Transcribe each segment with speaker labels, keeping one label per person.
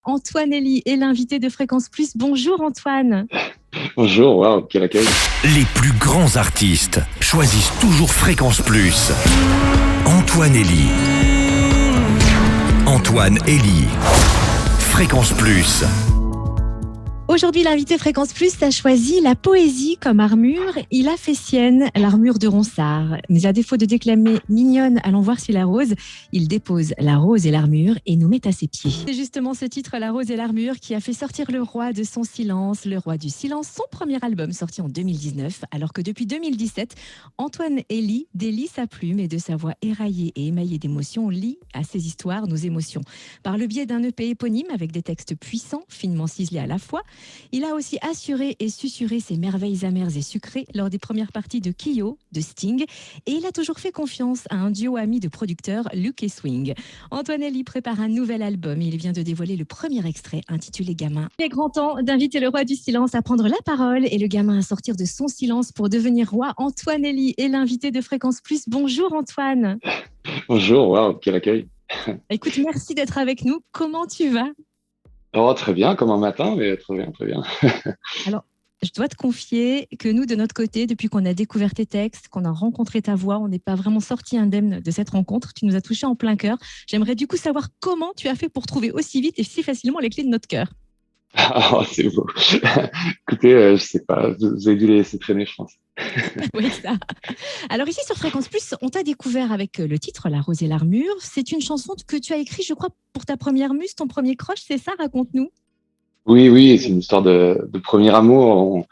Speaker 1: Antoine Elie est l'invité de Fréquence Plus. Bonjour Antoine.
Speaker 2: Bonjour, waouh, quel accueil.
Speaker 3: Les plus grands artistes choisissent toujours Fréquence Plus. Antoine Elie. Antoine Elie. Fréquence Plus.
Speaker 1: Aujourd'hui, l'invité Fréquence Plus a choisi la poésie comme armure. Il a fait sienne l'armure de Ronsard. Mais à défaut de déclamer « Mignonne, allons voir si la rose », il dépose la rose et l'armure et nous met à ses pieds. C'est justement ce titre, La rose et l'armure, qui a fait sortir le roi de son silence, le roi du silence, son premier album sorti en 2019, alors que depuis 2017, Antoine Elie délie sa plume et de sa voix éraillée et émaillée d'émotions lie à ses histoires nos émotions. Par le biais d'un EP éponyme avec des textes puissants, finement ciselés à la fois, il a aussi assuré et susurré ses merveilles amères et sucrées lors des premières parties de Kyo, de Sting, et il a toujours fait confiance à un duo ami de producteurs, Luke et Swing. Antoine Elie prépare un nouvel album. Il vient de dévoiler le premier extrait intitulé Gamin. Il est grand temps d'inviter le roi du silence à prendre la parole et le gamin à sortir de son silence pour devenir roi. Antoine Elie est l'invité de Fréquence Plus. Bonjour Antoine.
Speaker 2: Bonjour, waouh, quel accueil.
Speaker 1: Écoute, merci d'être avec nous. Comment tu vas ?
Speaker 2: Oh, très bien, comme un matin, mais très bien, très bien.
Speaker 1: Alors, je dois te confier que nous, de notre côté, depuis qu'on a découvert tes textes, qu'on a rencontré ta voix, on n'est pas vraiment sorti indemne de cette rencontre. Tu nous as touché en plein cœur. J'aimerais du coup savoir comment tu as fait pour trouver aussi vite et si facilement les clés de notre cœur.
Speaker 2: Oh, c'est beau. Écoutez, je sais pas, vous avez dû les laisser traîner, je pense.
Speaker 1: Oui, ça. Alors ici, sur Fréquence Plus, on t'a découvert avec le titre La rose et l'armure. C'est une chanson que tu as écrite, je crois, pour ta première muse, ton premier crush, c'est ça? Raconte-nous.
Speaker 2: Oui, oui, c'est une histoire de premier amour.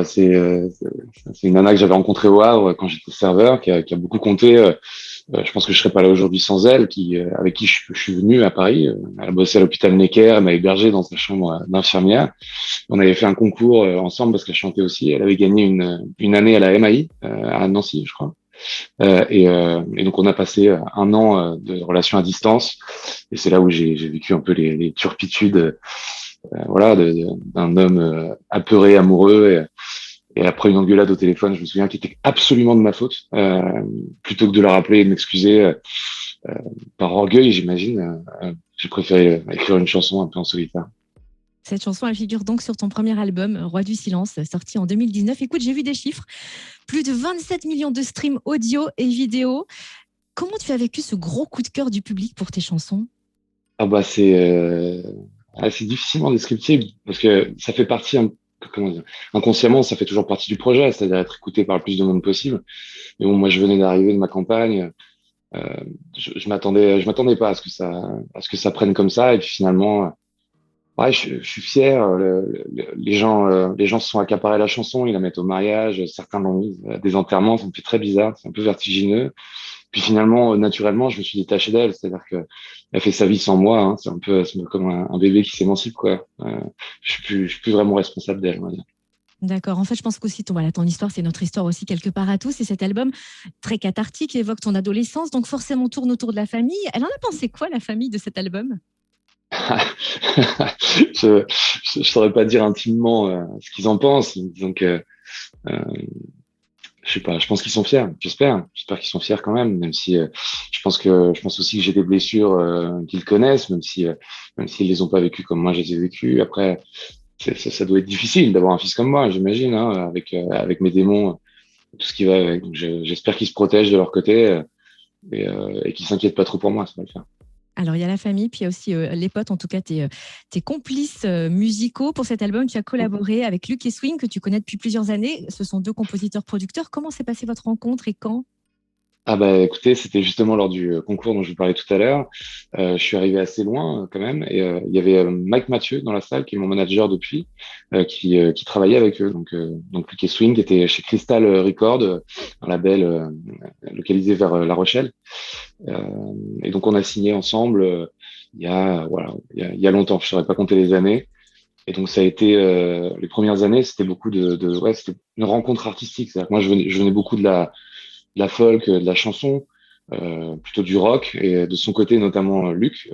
Speaker 2: C'est une nana que j'avais rencontrée au Havre quand j'étais serveur, qui a beaucoup compté. Je pense que je serais pas là aujourd'hui sans elle, avec qui je suis venu à Paris. Elle bossait à l'hôpital Necker, elle m'a hébergé dans sa chambre d'infirmière. On avait fait un concours ensemble parce qu'elle chantait aussi. Elle avait gagné une année à la MAI, à Nancy, je crois. Et donc on a passé un an de relation à distance. Et c'est là où j'ai vécu un peu les turpitudes, voilà, d'un homme apeuré, amoureux. Et après une engueulade au téléphone, je me souviens, qui était absolument de ma faute. Plutôt que de la rappeler et de m'excuser par orgueil, j'imagine, j'ai préféré écrire une chanson un peu en solitaire.
Speaker 1: Cette chanson, elle figure donc sur ton premier album, Roi du silence, sorti en 2019. Écoute, j'ai vu des chiffres. Plus de 27 millions de streams audio et vidéo. Comment tu as vécu ce gros coup de cœur du public pour tes chansons ?
Speaker 2: Ah bah c'est difficilement descriptible parce que ça fait partie, comment dire, inconsciemment, ça fait toujours partie du projet, c'est-à-dire être écouté par le plus de monde possible. Mais bon, moi, je venais d'arriver de ma campagne. Je m'attendais pas à ce que ça prenne comme ça. Et puis finalement, ouais, je suis fier. Les gens se sont accaparés la chanson, ils la mettent au mariage. Certains l'ont mise à des enterrements. Ça me fait très bizarre, c'est un peu vertigineux. Puis finalement, naturellement, je me suis détaché d'elle. C'est-à-dire que elle fait sa vie sans moi. Hein. C'est un peu comme un bébé qui s'émancipe, quoi. Je suis plus vraiment responsable d'elle, on va dire.
Speaker 1: D'accord. En fait, je pense qu'aussi, ton histoire, c'est notre histoire aussi quelque part à tous. Et cet album, très cathartique, évoque ton adolescence, donc forcément tourne autour de la famille. Elle en a pensé quoi, la famille, de cet album ?
Speaker 2: Je saurais pas dire intimement ce qu'ils en pensent. Donc, je sais pas. Je pense qu'ils sont fiers. J'espère qu'ils sont fiers quand même si je pense aussi que j'ai des blessures qu'ils connaissent, même s'ils les ont pas vécues comme moi je les ai vécues. Après, ça doit être difficile d'avoir un fils comme moi, j'imagine, hein, avec mes démons, tout ce qui va avec. Donc, j'espère qu'ils se protègent de leur côté et qu'ils s'inquiètent pas trop pour moi. Ça va le faire.
Speaker 1: Alors, il y a la famille, puis il y a aussi les potes, en tout cas tes complices musicaux. Pour cet album, tu as collaboré avec Luke et Swing, que tu connais depuis plusieurs années. Ce sont deux compositeurs-producteurs. Comment s'est passée votre rencontre et quand ?
Speaker 2: Ah bah écoutez, c'était justement lors du concours dont je vous parlais tout à l'heure. Je suis arrivé assez loin quand même et il y avait Mike Mathieu dans la salle qui est mon manager depuis, qui travaillait avec eux. Donc Luke et Swing qui était chez Crystal Record, un label localisé vers La Rochelle. Et donc on a signé ensemble il y a longtemps. Je saurais pas compter les années. Et donc ça a été les premières années, c'était beaucoup ouais, c'était une rencontre artistique. C'est-à-dire que moi je venais beaucoup de la folk, de la chanson, plutôt du rock. Et de son côté, notamment Luc,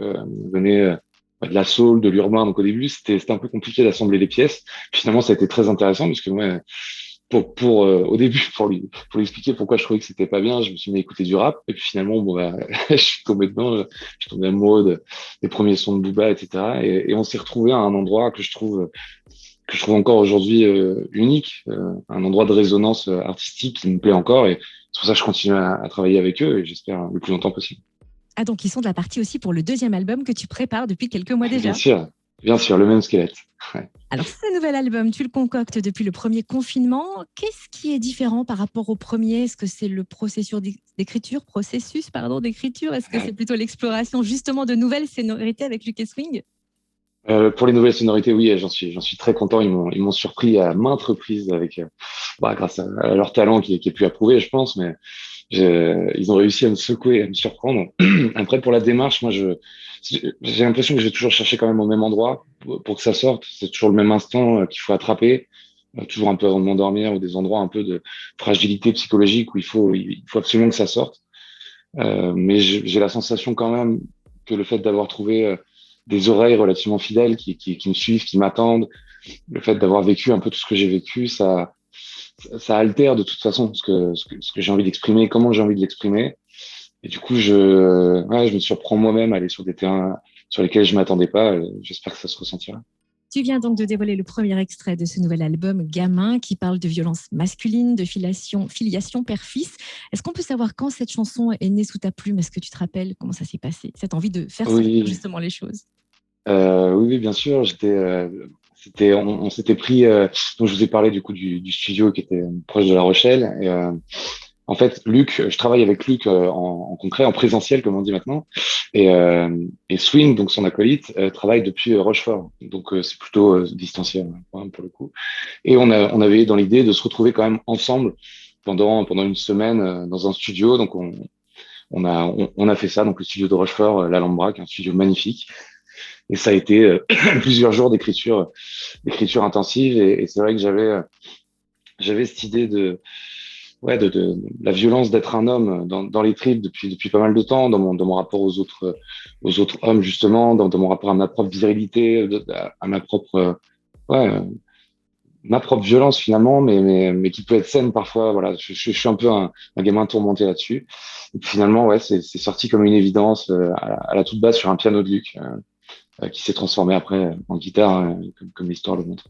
Speaker 2: venait de la soul, de l'urbain. Donc au début, c'était un peu compliqué d'assembler les pièces. Puis finalement, ça a été très intéressant parce que moi, au début, pour lui expliquer pourquoi je trouvais que c'était pas bien, je me suis mis à écouter du rap. Et puis finalement, bon, bah, je suis tombé dedans, je suis tombé amoureux des premiers sons de Booba, etc. Et on s'est retrouvé à un endroit que je trouve encore aujourd'hui unique, un endroit de résonance artistique qui me plaît encore. Et c'est pour ça que je continue à travailler avec eux et j'espère le plus longtemps possible.
Speaker 1: Ah, donc ils sont de la partie aussi pour le deuxième album que tu prépares depuis quelques mois
Speaker 2: Bien
Speaker 1: déjà.
Speaker 2: sûr, bien sûr, le même squelette. Ouais.
Speaker 1: Alors, ce nouvel album, tu le concoctes depuis le premier confinement. Qu'est-ce qui est différent par rapport au premier? Est-ce que c'est le processus d'écriture? Est-ce que c'est plutôt l'exploration justement de nouvelles sonorités avec Luke et Swing?
Speaker 2: Pour les nouvelles sonorités, oui, j'en suis très content. Ils m'ont surpris à maintes reprises avec, grâce à leur talent qui est plus approuvé, je pense, mais ils ont réussi à me secouer, à me surprendre. Après, pour la démarche, moi, j'ai l'impression que j'ai toujours cherché quand même au même endroit pour que ça sorte. C'est toujours le même instant qu'il faut attraper, toujours un peu avant de m'endormir ou des endroits un peu de fragilité psychologique où il faut absolument que ça sorte. Mais j'ai la sensation quand même que le fait d'avoir trouvé des oreilles relativement fidèles qui me suivent, qui m'attendent, le fait d'avoir vécu un peu tout ce que j'ai vécu, ça altère de toute façon ce que j'ai envie d'exprimer, comment j'ai envie de l'exprimer. Et du coup, je me surprends moi-même à aller sur des terrains sur lesquels je m'attendais pas. J'espère que ça se ressentira.
Speaker 1: Tu viens donc de dévoiler le premier extrait de ce nouvel album, Gamin, qui parle de violence masculine, de filiation père-fils. Est-ce qu'on peut savoir quand cette chanson est née sous ta plume? Est-ce que tu te rappelles comment ça s'est passé? Cette envie de faire sortir
Speaker 2: Oui,
Speaker 1: justement les choses.
Speaker 2: oui, oui, bien sûr. On s'était pris. Donc je vous ai parlé du coup du studio qui était proche de La Rochelle. Et, en fait, Luc, je travaille avec Luc en concret, en présentiel, comme on dit maintenant. Et Swing, donc son acolyte, travaille depuis Rochefort. Donc c'est plutôt distanciel hein, pour le coup. Et on avait dans l'idée de se retrouver quand même ensemble pendant une semaine dans un studio. Donc on a fait ça, donc le studio de Rochefort, l'Alhambra, qui est un studio magnifique. Et ça a été plusieurs jours d'écriture intensive. Et c'est vrai que j'avais cette idée de la violence d'être un homme dans les tripes depuis pas mal de temps, dans mon rapport aux autres hommes, justement, dans mon rapport à ma propre virilité, à ouais, ma propre violence finalement, mais qui peut être saine parfois. Voilà, je suis un peu un gamin tourmenté là-dessus. Et puis finalement, ouais, c'est sorti comme une évidence à la toute base sur un piano de Luc, qui s'est transformé après en guitare, hein, comme l'histoire le montre.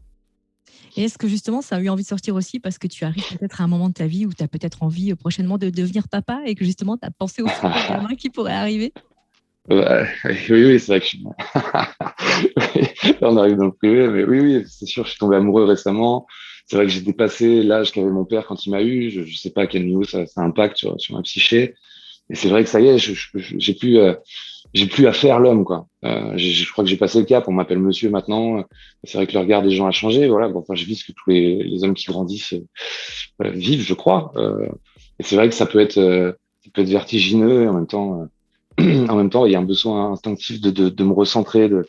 Speaker 1: Et est-ce que justement, ça a eu envie de sortir aussi parce que tu arrives peut-être à un moment de ta vie où tu as peut-être envie prochainement de devenir papa et que justement, tu as pensé au futur gamin qui pourrait arriver?
Speaker 2: Oui, oui, c'est vrai que Là, on arrive dans le privé, mais oui, oui, c'est sûr, je suis tombé amoureux récemment. C'est vrai que j'ai dépassé l'âge qu'avait mon père quand il m'a eu. Je sais pas à quel niveau ça impacte sur ma psyché. Et c'est vrai que ça y est, j'ai plus à faire l'homme, quoi. Je crois que j'ai passé le cap. On m'appelle monsieur maintenant. C'est vrai que le regard des gens a changé. Voilà. Bon, enfin, je vis ce que tous les hommes qui grandissent vivent, je crois. Et c'est vrai que ça peut être vertigineux et en même temps, il y a un besoin instinctif de me recentrer, ouais,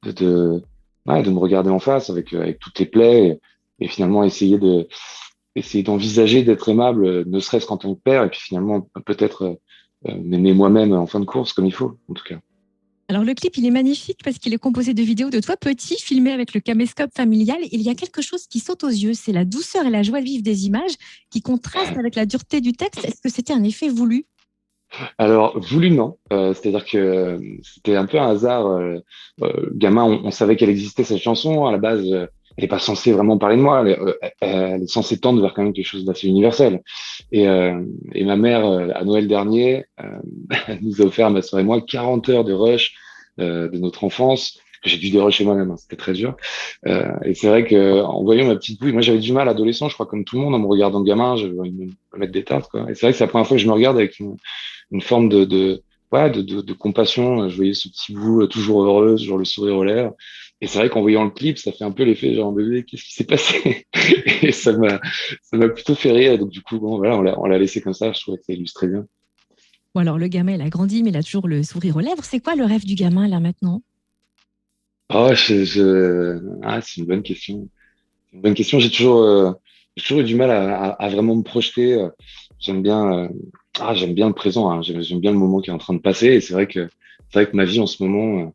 Speaker 2: de me regarder en face avec toutes les plaies et finalement essayer d'envisager d'être aimable, ne serait-ce qu'en tant que père, et puis finalement peut-être m'aimer moi-même en fin de course comme il faut, en tout cas.
Speaker 1: Alors le clip, il est magnifique parce qu'il est composé de vidéos de toi petit, filmé avec le caméscope familial. Il y a quelque chose qui saute aux yeux, c'est la douceur et la joie de vivre des images qui contrastent avec la dureté du texte. Est-ce que c'était un effet voulu?
Speaker 2: Alors, voulu, non. C'est-à-dire que c'était un peu un hasard. Gamin, on savait qu'elle existait, cette chanson. À la base, elle n'est pas censée vraiment parler de moi. Elle est censée tendre vers quand même quelque chose d'assez universel. Et ma mère, à Noël dernier, elle nous a offert, ma soeur et moi, 40 heures de rush de notre enfance, que j'ai dû dérusher moi-même, hein, c'était très dur. Et c'est vrai que en voyant ma petite bouille, moi j'avais du mal adolescent, je crois comme tout le monde, en me regardant gamin, je voulais me mettre des tartes, quoi. Et c'est vrai que c'est la première fois que je me regarde avec une forme ouais, de compassion. Je voyais ce petit bout toujours heureux, toujours le sourire aux lèvres. Et c'est vrai qu'en voyant le clip, ça fait un peu l'effet genre bébé, qu'est-ce qui s'est passé? Et ça m'a plutôt fait rire. Donc du coup, bon, voilà, on l'a laissé comme ça. Je trouvais que ça illustrait bien.
Speaker 1: Bon alors le gamin, il a grandi, mais il a toujours le sourire aux lèvres. C'est quoi le rêve du gamin là maintenant?
Speaker 2: Oh, c'est une bonne question. C'est une bonne question. J'ai toujours eu du mal à vraiment me projeter. J'aime bien, j'aime bien le présent, hein. J'aime bien le moment qui est en train de passer. Et c'est vrai que ma vie en ce moment,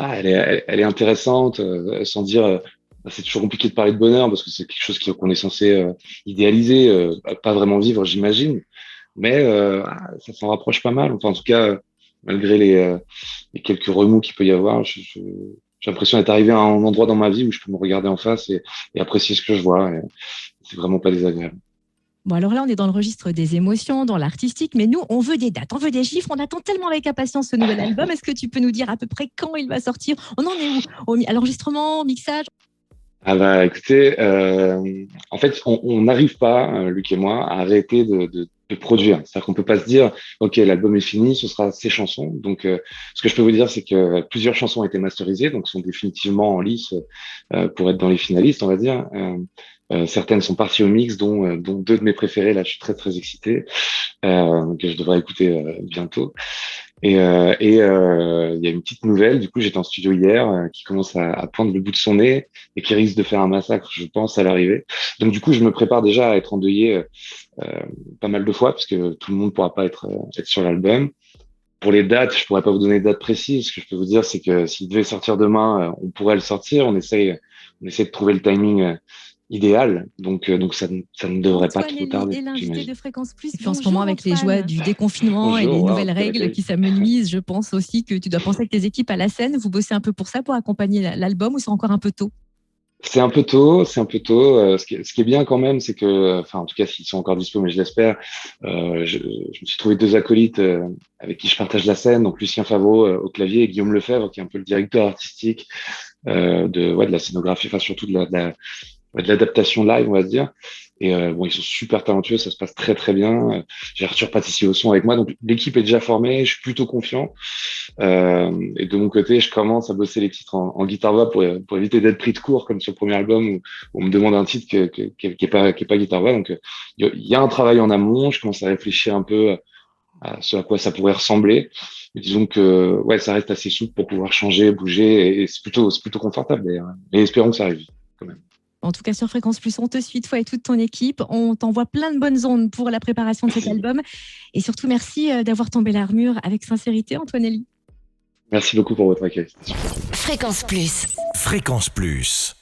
Speaker 2: elle est intéressante, sans dire c'est toujours compliqué de parler de bonheur parce que c'est quelque chose qu'on est censé idéaliser, pas vraiment vivre, j'imagine. Mais ça s'en rapproche pas mal. Enfin, en tout cas, malgré les quelques remous qu'il peut y avoir, j'ai l'impression d'être arrivé à un endroit dans ma vie où je peux me regarder en face et apprécier ce que je vois. Et c'est vraiment pas désagréable.
Speaker 1: Bon, alors là, on est dans le registre des émotions, dans l'artistique, mais nous, on veut des dates, on veut des chiffres, on attend tellement avec impatience ce nouvel album. Est-ce que tu peux nous dire à peu près quand il va sortir? On en est où? À l'enregistrement, au mixage?
Speaker 2: Ah bah écoutez, en fait, on n'arrive pas, Luc et moi, à arrêter de produire. C'est-à-dire qu'on peut pas se dire, ok, l'album est fini, ce sera ces chansons. Donc, ce que je peux vous dire, c'est que plusieurs chansons ont été masterisées, donc sont définitivement en lice pour être dans les finalistes, on va dire. Certaines sont parties au mix, dont deux de mes préférés. Là, je suis très très excité, que je devrais écouter bientôt. Il y a une petite nouvelle, du coup j'étais en studio hier, qui commence à poindre le bout de son nez et qui risque de faire un massacre, je pense, à l'arrivée. Donc du coup je me prépare déjà à être endeuillé pas mal de fois, parce que tout le monde pourra pas être sur l'album. Pour les dates, je pourrais pas vous donner de date précise. Ce que je peux vous dire, c'est que s'il devait sortir demain, on pourrait le sortir. On essaie de trouver le timing idéal. Donc ça ne devrait pas trop tarder,
Speaker 1: Est l'invité
Speaker 2: j'imagine.
Speaker 1: de Fréquence Plus. Et puis en ce moment, avec les joies du déconfinement et les
Speaker 2: Bonjour,
Speaker 1: nouvelles
Speaker 2: wow,
Speaker 1: règles qui s'amenuisent, je pense aussi que tu dois penser avec tes équipes à la scène. Vous bossez un peu pour ça, pour accompagner l'album, ou c'est encore un peu tôt?
Speaker 2: C'est un peu tôt, c'est un peu tôt. Ce qui est bien quand même, c'est que, enfin, en tout cas, s'ils sont encore dispo, mais je l'espère, je me suis trouvé deux acolytes avec qui je partage la scène, donc Lucien Favreau au clavier et Guillaume Lefebvre, qui est un peu le directeur artistique de la scénographie, enfin surtout de l'adaptation live, on va se dire. Et bon, ils sont super talentueux, ça se passe très très bien. J'ai Arthur Pâtissier au son avec moi, donc l'équipe est déjà formée, je suis plutôt confiant. Et de mon côté, je commence à bosser les titres en guitare-voix pour éviter d'être pris de court, comme sur le premier album où on me demande un titre qui est pas guitare-voix. Donc il y a un travail en amont, je commence à réfléchir un peu à ce à quoi ça pourrait ressembler. Mais disons que ouais, ça reste assez souple pour pouvoir changer, bouger, et c'est plutôt confortable d'ailleurs. Et espérons que ça arrive quand même.
Speaker 1: En tout cas, sur Fréquence Plus, on te suit, toi et toute ton équipe. On t'envoie plein de bonnes ondes pour la préparation de cet album. Et surtout, merci d'avoir tombé l'armure avec sincérité, Antoine Elie.
Speaker 2: Merci beaucoup pour votre accueil.
Speaker 4: Fréquence Plus.
Speaker 3: Fréquence Plus.